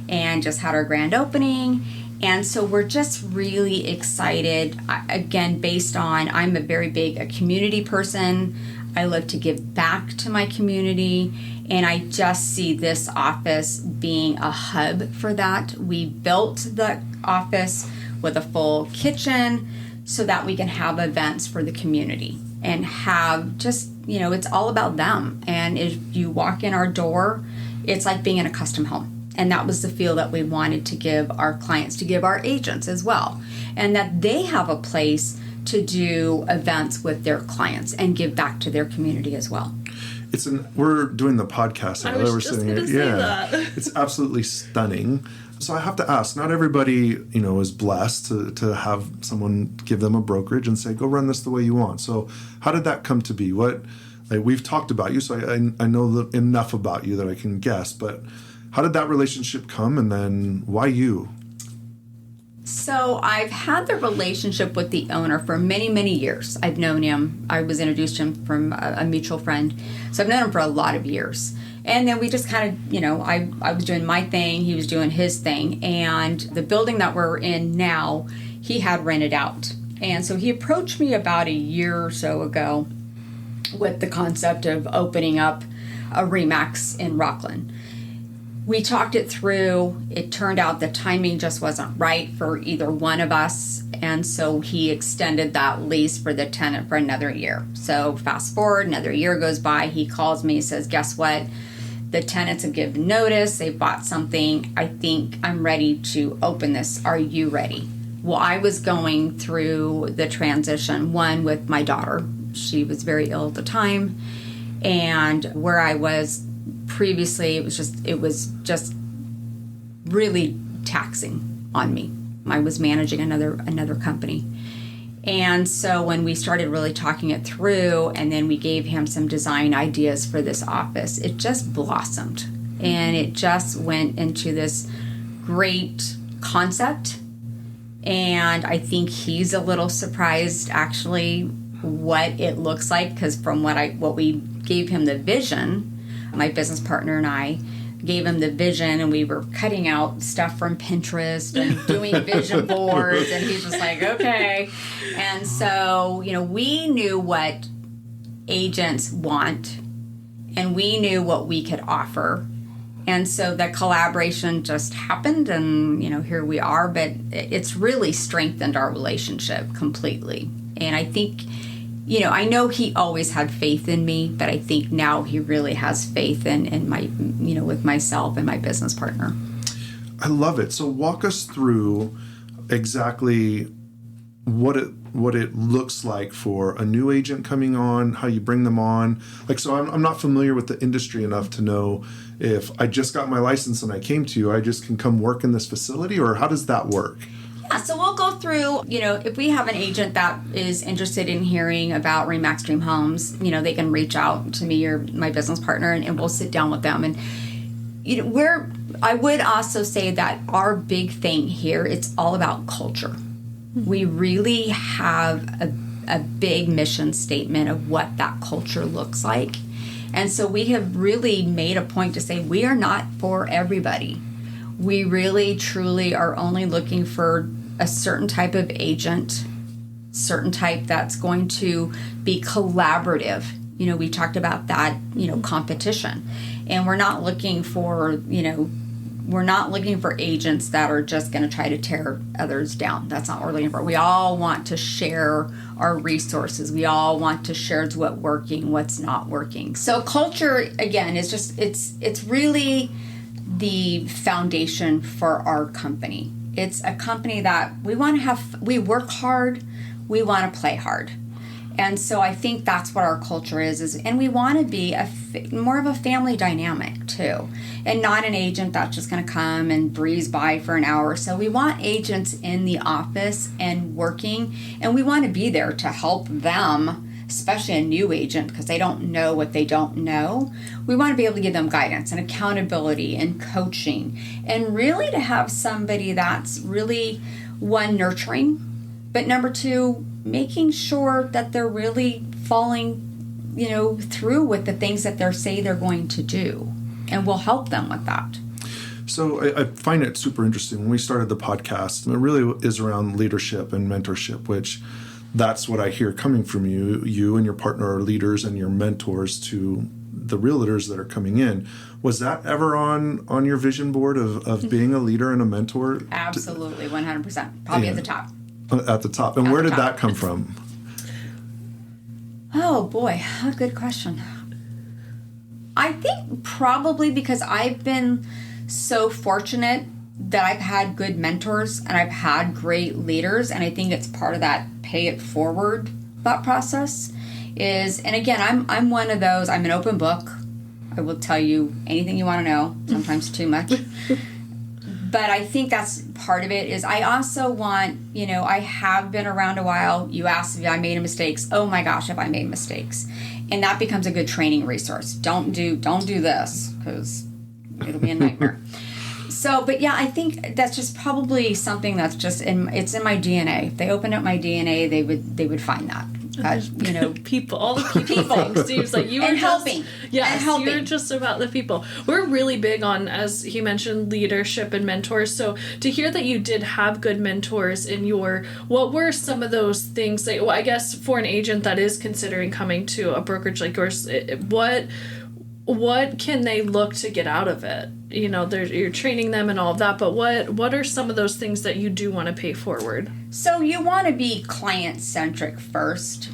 and just had our grand opening. And so we're just really excited, again, based on I'm a very big a community person. I love to give back to my community, and I just see this office being a hub for that. We built the office with a full kitchen so that we can have events for the community and have just, it's all about them. And if you walk in our door, it's like being in a custom home. And that was the feel that we wanted to give our clients, to give our agents as well. And that they have a place to do events with their clients and give back to their community as well. We're doing the podcast. I was just going to say that. It's absolutely stunning. So I have to ask, not everybody, is blessed to have someone give them a brokerage and say, go run this the way you want. So how did that come to be? We've talked about you, so I know enough about you that I can guess, but how did that relationship come, and then why you? So I've had the relationship with the owner for many, many years. I've known him. I was introduced to him from a mutual friend. So I've known him for a lot of years. And then we just kind of, I was doing my thing, he was doing his thing. And the building that we're in now, he had rented out. And so he approached me about a year or so ago with the concept of opening up a Remax in Rockland. We talked it through. It turned out the timing just wasn't right for either one of us. And so he extended that lease for the tenant for another year. So fast forward, another year goes by. He calls me, says, guess what? The tenants have given notice. They bought something. I think I'm ready to open this. Are you ready? Well, I was going through the transition, one with my daughter. She was very ill at the time. And where I was previously, it was just really taxing on me. I was managing another company. And so when we started really talking it through, and then we gave him some design ideas for this office, it just blossomed. And it just went into this great concept. And I think he's a little surprised actually what it looks like, because from what we gave him the vision, my business partner and I gave him the vision, and we were cutting out stuff from Pinterest and doing vision boards, and he's just like, okay. And so, we knew what agents want, and we knew what we could offer. And so the collaboration just happened, and, here we are, but it's really strengthened our relationship completely. And I think, I know he always had faith in me, but I think now he really has faith in my, with myself and my business partner. I love it. So walk us through exactly what it looks like for a new agent coming on, how you bring them on. So I'm not familiar with the industry enough to know if I just got my license and I came to you, I just can come work in this facility, or how does that work? Yeah, so we'll go through, if we have an agent that is interested in hearing about Remax Dream Homes, they can reach out to me or my business partner, and we'll sit down with them. And, I would also say that our big thing here, it's all about culture. We really have a big mission statement of what that culture looks like. And so we have really made a point to say we are not for everybody. We really, truly are only looking for a certain type of agent, certain type that's going to be collaborative. We talked about that, competition. And we're not looking for, We're not looking for agents that are just going to try to tear others down. That's not what we're looking for. We all want to share our resources. We all want to share what's working, what's not working. So culture, again, is just, it's really the foundation for our company. It's a company that we work hard, we want to play hard. And so I think that's what our culture is and we want to be more of a family dynamic too, and not an agent that's just going to come and breeze by for an hour. So we want agents in the office and working, and we want to be there to help them, especially a new agent, because they don't know what they don't know. We want to be able to give them guidance and accountability and coaching, and really to have somebody that's really, one, nurturing, but number two, making sure that they're really following, through with the things that they say they're going to do, and we'll help them with that. So I find it super interesting. When we started the podcast, it really is around leadership and mentorship, which that's what I hear coming from you. You and your partner are leaders and your mentors to the realtors that are coming in. Was that ever on your vision board of being a leader and a mentor? Absolutely, 100%. Probably at the top. At the top. And where did that come from? Oh boy, a good question. I think probably because I've been so fortunate that I've had good mentors and I've had great leaders, and I think it's part of that pay it forward thought process and again, I'm one of those, I'm an open book. I will tell you anything you want to know, sometimes too much. But I think that's part of it. Is I also want, I have been around a while. You asked if I made mistakes. Oh my gosh, have I made mistakes? And that becomes a good training resource. Don't do this, because it'll be a nightmare. So, but yeah, I think that's just probably something that's just it's in my DNA. If they opened up my DNA, they would find that. People, all the people things. Seems like you were and just helping. Yes, and helping. you're just about the people. We're really big on, as he mentioned, leadership and mentors. So to hear that you did have good mentors in what were some of those things that, well, I guess for an agent that is considering coming to a brokerage like yours, what can they look to get out of it? You're training them and all of that, but what are some of those things that you do want to pay forward? So you want to be client-centric first.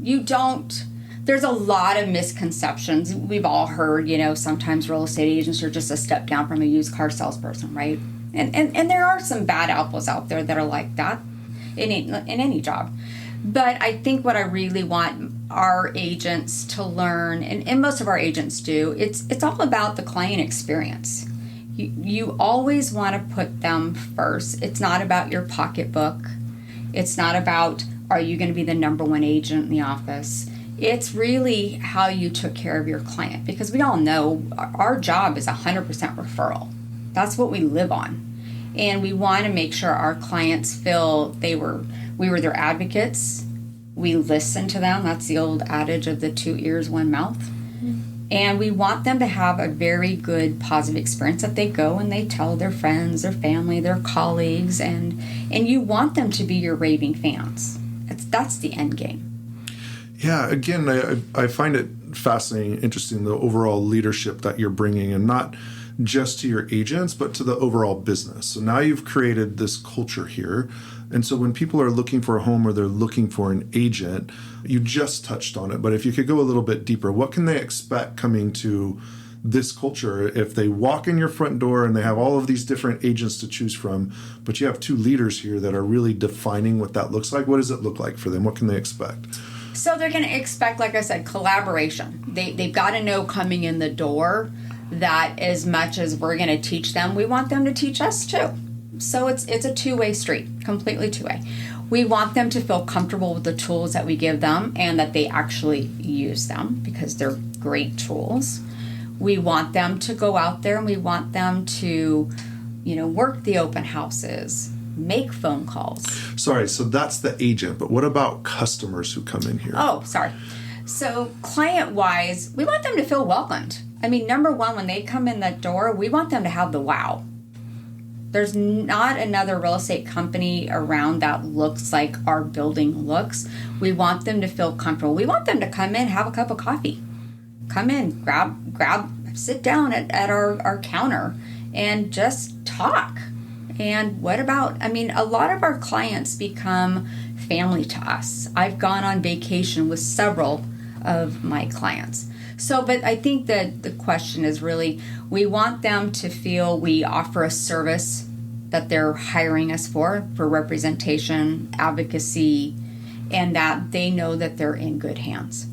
There's a lot of misconceptions. We've all heard, sometimes real estate agents are just a step down from a used car salesperson, right? And there are some bad apples out there that are like that in any job. But I think what I really want our agents to learn, and most of our agents do, it's all about the client experience. You always want to put them first. It's not about your pocketbook. It's not about, are you going to be the number one agent in the office? It's really how you took care of your client, because we all know our job is 100% referral. That's what we live on. And we want to make sure our clients feel we were their advocates. We listen to them. That's the old adage of the 2 ears, 1 mouth. Mm-hmm. And we want them to have a very good, positive experience, that they go and they tell their friends, their family, their colleagues, and you want them to be your raving fans. That's the end game. Yeah, again, I find it fascinating, interesting, the overall leadership that you're bringing, and not just to your agents, but to the overall business. So now you've created this culture here. And so when people are looking for a home or they're looking for an agent, you just touched on it, but if you could go a little bit deeper, what can they expect coming to this culture if they walk in your front door and they have all of these different agents to choose from, but you have 2 leaders here that are really defining what that looks like? What does it look like for them? What can they expect? So they're going to expect, like I said, collaboration. They've got to know coming in the door that as much as we're going to teach them, we want them to teach us too. So it's a two-way street, completely two-way. We want them to feel comfortable with the tools that we give them and that they actually use them, because they're great tools. We want them to go out there and we want them to, work the open houses, make phone calls. Sorry, so that's the agent, but what about customers who come in here? Oh, sorry. So client-wise, we want them to feel welcomed. I mean, number one, when they come in that door, we want them to have the wow. There's not another real estate company around that looks like our building looks. We want them to feel comfortable. We want them to come in, have a cup of coffee. Come in, grab, sit down at our counter and just talk. And what about, I mean, a lot of our clients become family to us. I've gone on vacation with several of my clients. So, but I think that the question is really, we want them to feel we offer a service that they're hiring us for representation, advocacy, and that they know that they're in good hands.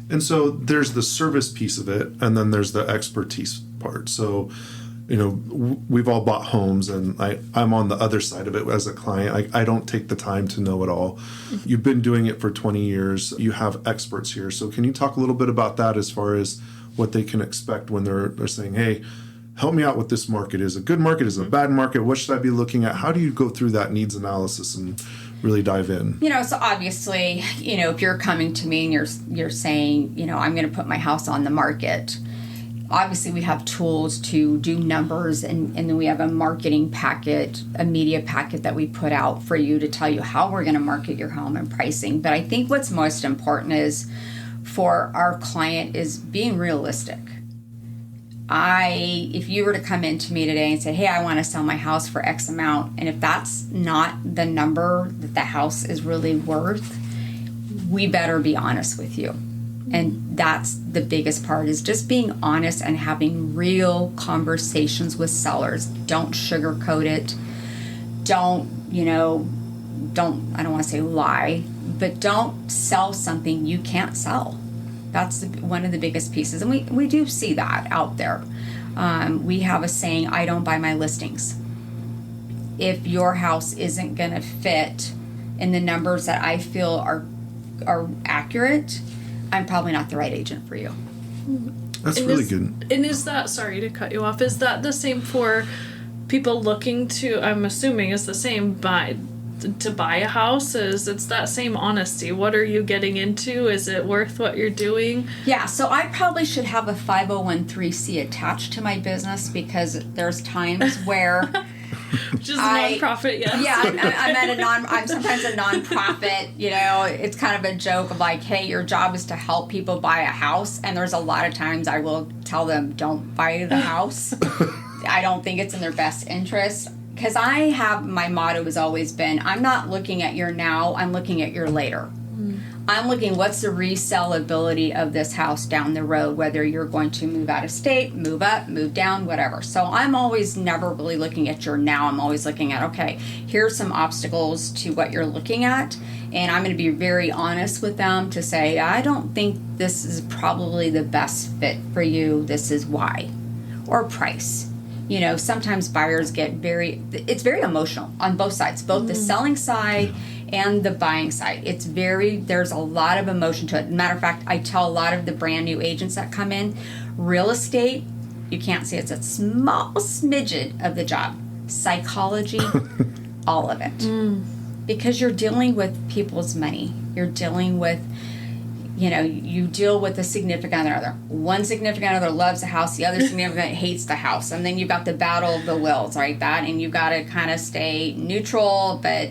And so there's the service piece of it, and then there's the expertise part. So, you know, we've all bought homes, and I'm on the other side of it as a client. I don't take the time to know it all. You've been doing it for 20 years. You have experts here. So can you talk a little bit about that as far as what they can expect when they're saying, hey, help me out with this market. Is a good market? Is a bad market? What should I be looking at? How do you go through that needs analysis and really dive in? You know, so obviously, you know, if you're coming to me and you're saying, you know, I'm going to put my house on the market, obviously we have tools to do numbers, and then we have a marketing packet, a media packet that we put out for you to tell you how we're going to market your home and pricing. But I think what's most important is for our client is being realistic. If you were to come in to me today and say, hey, I want to sell my house for X amount, and if that's not the number that the house is really worth, we better be honest with you. And that's the biggest part, is just being honest and having real conversations with sellers. Don't sugarcoat it. I don't want to say lie, but don't sell something you can't sell. That's one of the biggest pieces. And we do see that out there. We have a saying, I don't buy my listings. If your house isn't going to fit in the numbers that I feel are accurate, I'm probably not the right agent for you. That's really good. And is that, sorry to cut you off, is that the same for people looking to, I'm assuming it's the same to buy a house? It's that same honesty. What are you getting into? Is it worth what you're doing? Yeah, so I probably should have a 501(c) attached to my business, because there's times where which is a nonprofit, yes. Yeah, I'm sometimes a nonprofit. You know, it's kind of a joke of like, hey, your job is to help people buy a house, and there's a lot of times I will tell them, don't buy the house. I don't think it's in their best interest. Because my motto has always been, I'm not looking at your now, I'm looking at your later. I'm looking, what's the resellability of this house down the road, whether you're going to move out of state, move up, move down, whatever. So I'm always never really looking at your now. I'm always looking at, okay, here's some obstacles to what you're looking at. And I'm going to be very honest with them to say, I don't think this is probably the best fit for you. This is why. Or price. You know, sometimes buyers get it's very emotional on both sides, both the selling side and the buying side. There's a lot of emotion to it. Matter of fact, I tell a lot of the brand new agents that come in, real estate, you can't see, it's a small smidgen of the job. Psychology, all of it. Because you're dealing with people's money. You're dealing with, you deal with a significant other. One significant other loves the house, the other significant hates the house. And then you've got the battle of the wills, right? And you've got to kind of stay neutral, but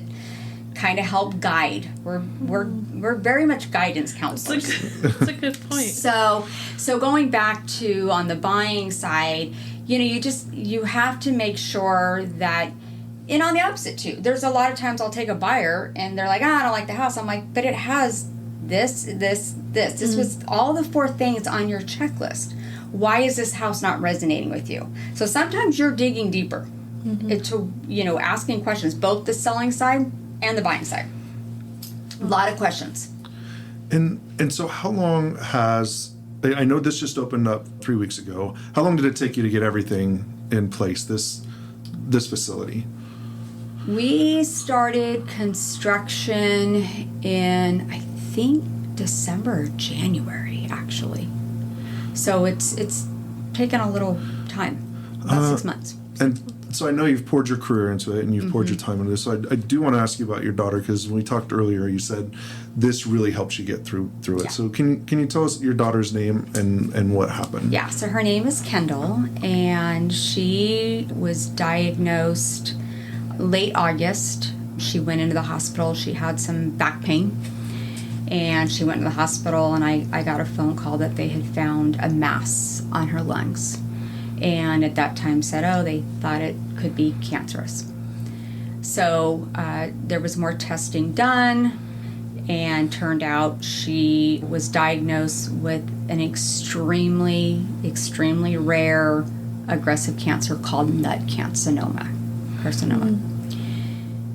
kind of help guide. We're very much guidance counselors. That's a good point. So going back to on the buying side, you have to make sure that, and on the opposite too, there's a lot of times I'll take a buyer and they're like, I don't like the house. I'm like, but it has this was all the 4 things on your checklist. Why is this house not resonating with you? So sometimes you're digging deeper into, asking questions, both the selling side and the buying side. A lot of questions. And so how long I know this just opened up 3 weeks ago. How long did it take you to get everything in place, this facility? We started construction in, I think, December or January, actually. So it's taken a little time, about 6 months. And so I know you've poured your career into it and you've poured your time into this. So I do want to ask you about your daughter, because when we talked earlier, you said this really helps you get through it. Yeah. So can you tell us your daughter's name and what happened? Yeah, so her name is Kendall, and she was diagnosed late August. She went into the hospital. She had some back pain, and she went to the hospital, and I got a phone call that they had found a mass on her lungs. and at that time said, oh, they thought it could be cancerous. So there was more testing done, and turned out she was diagnosed with an extremely, extremely rare aggressive cancer called nut carcinoma.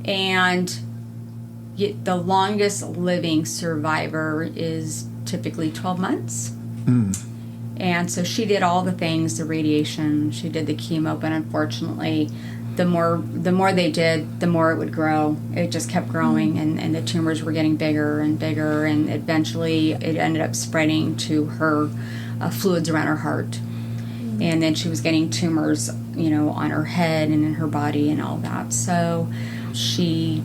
And the longest living survivor is typically 12 months. And so she did all the things, the radiation, she did the chemo, but unfortunately, the more they did, the more it would grow. It just kept growing, and the tumors were getting bigger and bigger, and eventually it ended up spreading to her fluids around her heart. And then she was getting tumors, on her head and in her body and all that. So she,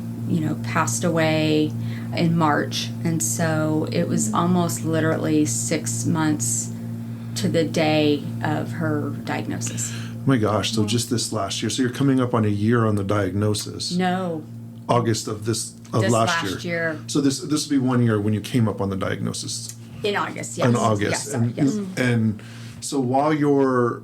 passed away in March. And so it was almost literally 6 months to the day of her diagnosis. Oh my gosh, so just this last year. So you're coming up on a year on the diagnosis. No. August of last year. So this will be 1 year when you came up on the diagnosis. In August, yes. In August. Yes. And so while you're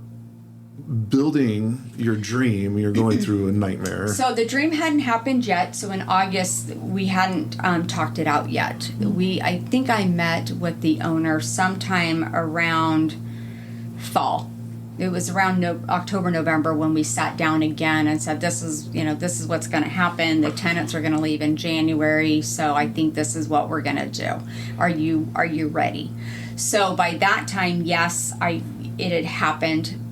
building your dream, you're going through a nightmare. So the dream hadn't happened yet. So in August, we hadn't talked it out yet. I think I met with the owner sometime around fall. It was around October, November when we sat down again and said, this is what's going to happen. The tenants are going to leave in January. So I think this is what we're going to do. Are you ready? So by that time, yes, it had happened.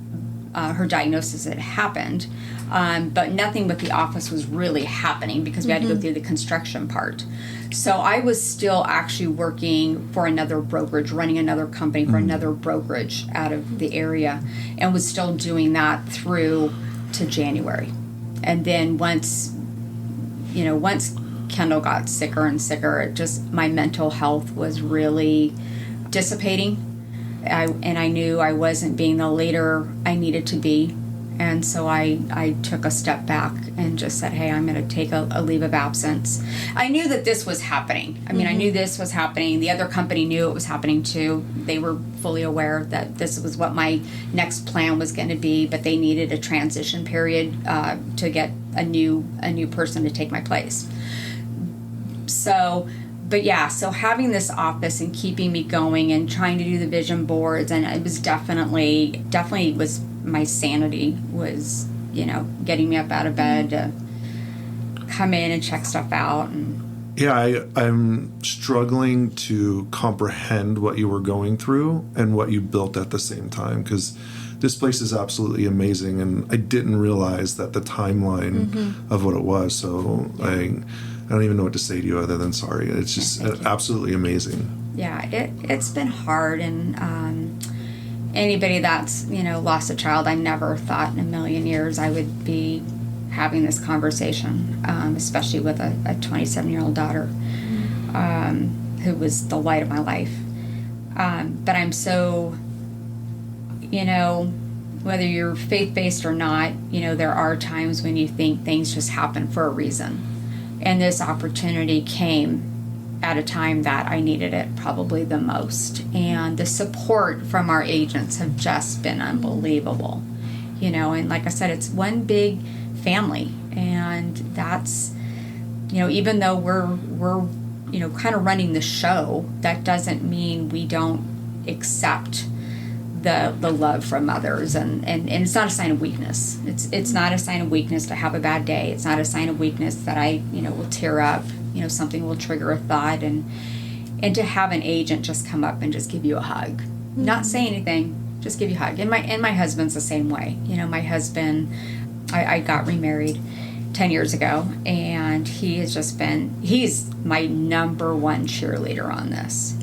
Her diagnosis had happened, but nothing with the office was really happening because we had to go through the construction part. So I was still actually working for another brokerage, running another company for another brokerage out of the area, and was still doing that through to January. And then once Kendall got sicker and sicker, my mental health was really dissipating. I knew I wasn't being the leader I needed to be. And so I took a step back and just said, hey, I'm going to take a leave of absence. I knew that this was happening. I mean, I knew this was happening. The other company knew it was happening too. They were fully aware that this was what my next plan was going to be, but they needed a transition period to get a new person to take my place. So having this office and keeping me going and trying to do the vision boards, and it was definitely was my sanity was, getting me up out of bed to come in and check stuff out. And yeah, I'm struggling to comprehend what you were going through and what you built at the same time, because this place is absolutely amazing, and I didn't realize that the timeline of what it was. So I don't even know what to say to you other than sorry. It's just absolutely amazing. Yeah, it's been hard, and anybody that's lost a child, I never thought in a million years I would be having this conversation, especially with a 27-year-old daughter who was the light of my life. But I'm so, whether you're faith-based or not, there are times when you think things just happen for a reason. And this opportunity came at a time that I needed it probably the most. And the support from our agents have just been unbelievable. And like I said, it's one big family. And that's, even though we're kind of running the show, that doesn't mean we don't accept the love from others, and it's not a sign of weakness. It's not a sign of weakness to have a bad day. It's not a sign of weakness that I will tear up. Something will trigger a thought, and to have an agent just come up and just give you a hug, not say anything, just give you a hug. And my husband's the same way. My husband, I got remarried 10 years ago, and he's my number one cheerleader on this.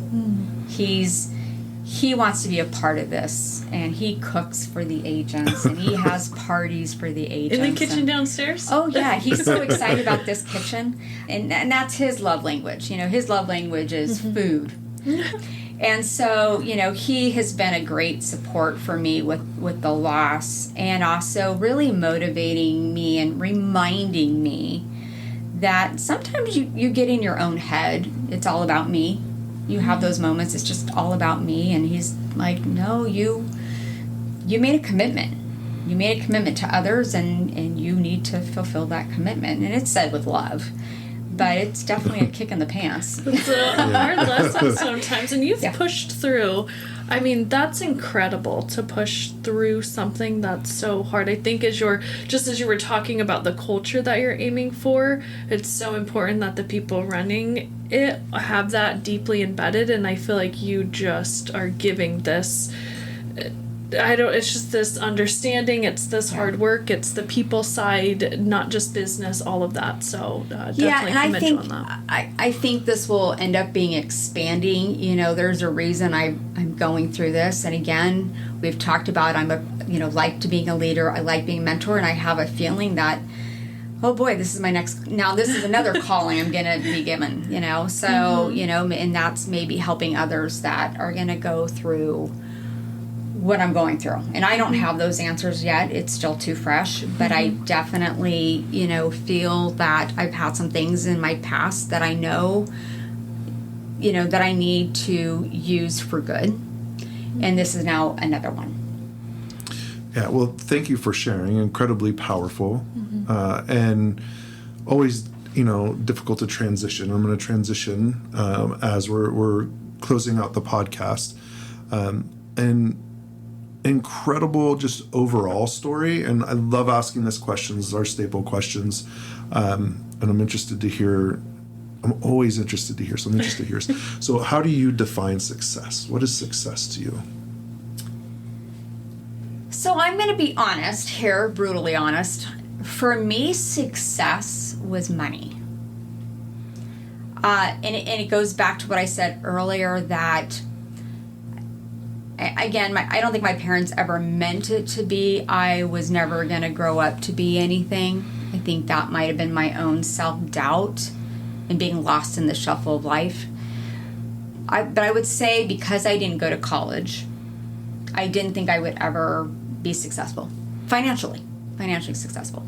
He wants to be a part of this, and he cooks for the agents, and he has parties for the agents. In the kitchen downstairs? Oh, yeah. He's so excited about this kitchen, and that's his love language. His love language is food. And so, he has been a great support for me with the loss, and also really motivating me and reminding me that sometimes you get in your own head. It's all about me. You have those moments, it's just all about me. And he's like, no, you made a commitment. you made a commitment to others, and you need to fulfill that commitment. And it's said with love, but it's definitely a kick in the pants. It's a hard lesson sometimes, and you've pushed through. I mean, that's incredible to push through something that's so hard. I think as you were talking about the culture that you're aiming for, it's so important that the people running it have that deeply embedded, and I feel like you just are giving this, it's just this understanding, it's this hard work, it's the people side, not just business, all of that. So definitely commend you on that. I think this will end up being expanding. You know, there's a reason I'm going through this. And again, we've talked about like to being a leader, I like being a mentor, and I have a feeling that, oh boy, this is another calling I'm going to be given, So, and that's maybe helping others that are going to go through what I'm going through. And I don't have those answers yet. It's still too fresh, but I definitely, feel that I've had some things in my past that I know, that I need to use for good. And this is now another one. Yeah, well, thank you for sharing. Incredibly powerful. And always, difficult to transition. I'm going to transition as we're closing out the podcast. And incredible just overall story, and I love asking this question. This is our staple questions, and I'm interested to hear. I'm always interested to hear. So I'm interested to hear. So how do you define success? What is success to you? So I'm going to be honest here, brutally honest. For me, success was money. And it goes back to what I said earlier, that again, I don't think my parents ever meant it to be. I was never going to grow up to be anything. I think that might have been my own self-doubt and being lost in the shuffle of life. But I would say, because I didn't go to college, I didn't think I would ever be successful, financially successful.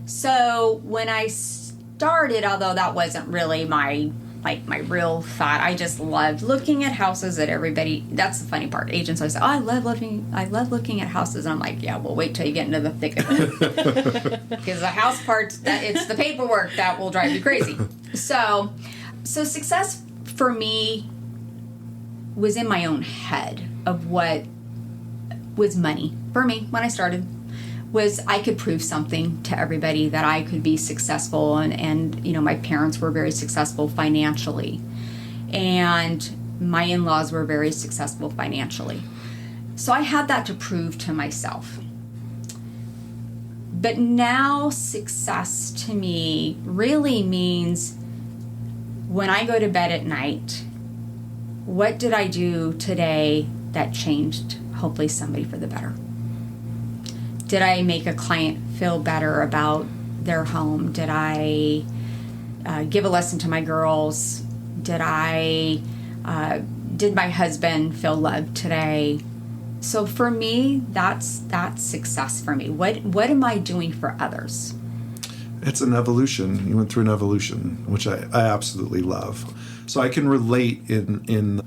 So when I started, although that wasn't really my real thought, I just loved looking at houses that everybody, that's the funny part. Agents always say, I love looking at houses. And I'm like, yeah, well, wait till you get into the thick of it. Because the house part, it's the paperwork that will drive you crazy. So success for me was in my own head of what was money. For me, when I started, was I could prove something to everybody, that I could be successful, and my parents were very successful financially, and my in-laws were very successful financially. So I had that to prove to myself. But now success to me really means, when I go to bed at night, what did I do today that changed hopefully somebody for the better? Did I make a client feel better about their home? Did I give a lesson to my girls? Did my husband feel loved today? So for me, that's success for me. What am I doing for others? It's an evolution. You went through an evolution, which I absolutely love. So I can relate in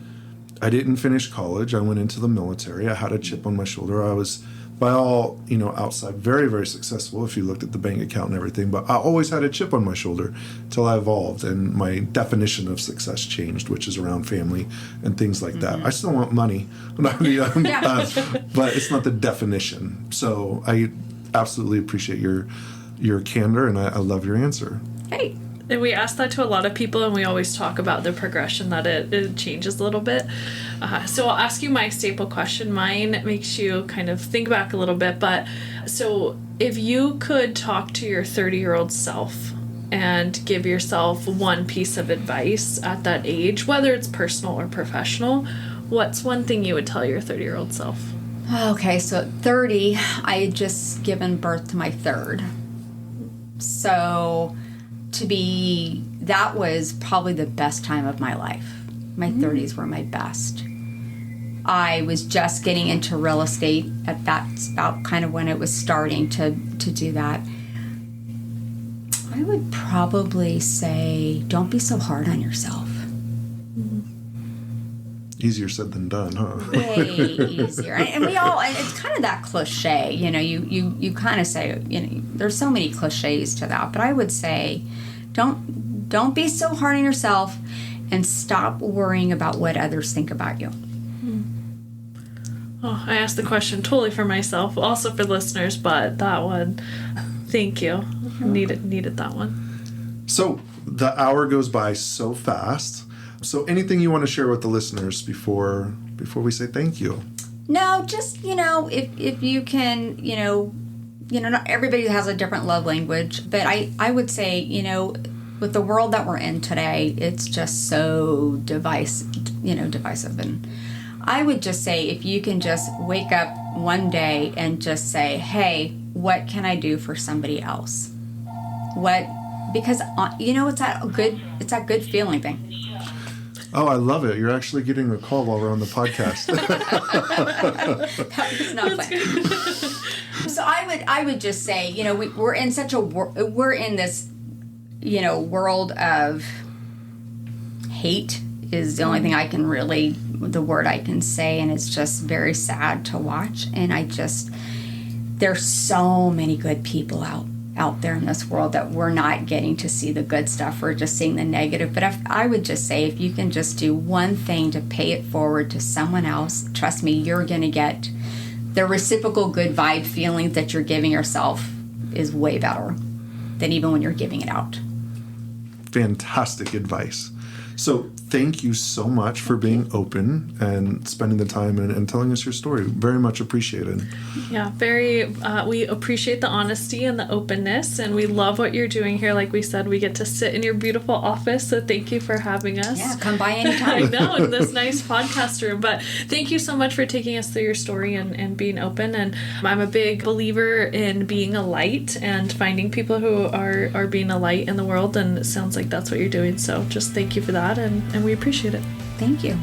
I didn't finish college. I went into the military. I had a chip on my shoulder. I was, by all, outside, very, very successful if you looked at the bank account and everything. But I always had a chip on my shoulder till I evolved, and my definition of success changed, which is around family and things like that. I still want money, but it's not the definition. So I absolutely appreciate your candor, and I love your answer. Hey. And we ask that to a lot of people, and we always talk about the progression that it changes a little bit. So I'll ask you my staple question. Mine makes you kind of think back a little bit. But so if you could talk to your 30-year-old self and give yourself one piece of advice at that age, whether it's personal or professional, what's one thing you would tell your 30-year-old self? Okay, so at 30, I had just given birth to my third. So that was probably the best time of my life. My 30s were my best. I was just getting into real estate at that's about kind of when it was starting to do that. I would probably say, don't be so hard on yourself. Easier said than done, huh? Way easier. And we all, and it's kind of that cliche, you know, you kind of say, you know, there's so many cliches to that, but I would say don't be so hard on yourself and stop worrying about what others think about you. Oh, I asked the question totally for myself, also for listeners, but that one, thank you. Needed that one. So the hour goes by so fast. So anything you want to share with the listeners before we say thank you? No, just, you know, if you can, you know, not everybody has a different love language, but I would say, you know, with the world that we're in today, it's just so divisive. And I would just say, if you can just wake up one day and just say, hey, what can I do for somebody else? Because you know, it's that good feeling thing. Oh, I love it. You're actually getting a call while we're on the podcast. That was not fun. So I would just say, you know, we're in this, you know, world of hate is the only thing the word I can say, and it's just very sad to watch. And there's so many good people out there in this world that we're not getting to see the good stuff. We're just seeing the negative. But I would just say, if you can just do one thing to pay it forward to someone else, trust me, you're going to get the reciprocal good vibe feelings that you're giving yourself is way better than even when you're giving it out. Fantastic advice. So thank you so much for being open and spending the time and telling us your story. Very much appreciated. Yeah, we appreciate the honesty and the openness, and we love what you're doing here. Like we said, we get to sit in your beautiful office, so thank you for having us. Yeah, come by anytime. I know, in this nice podcast room. But thank you so much for taking us through your story and being open. And I'm a big believer in being a light and finding people who are being a light in the world, and it sounds like that's what you're doing. So just thank you for that, and we appreciate it. Thank you.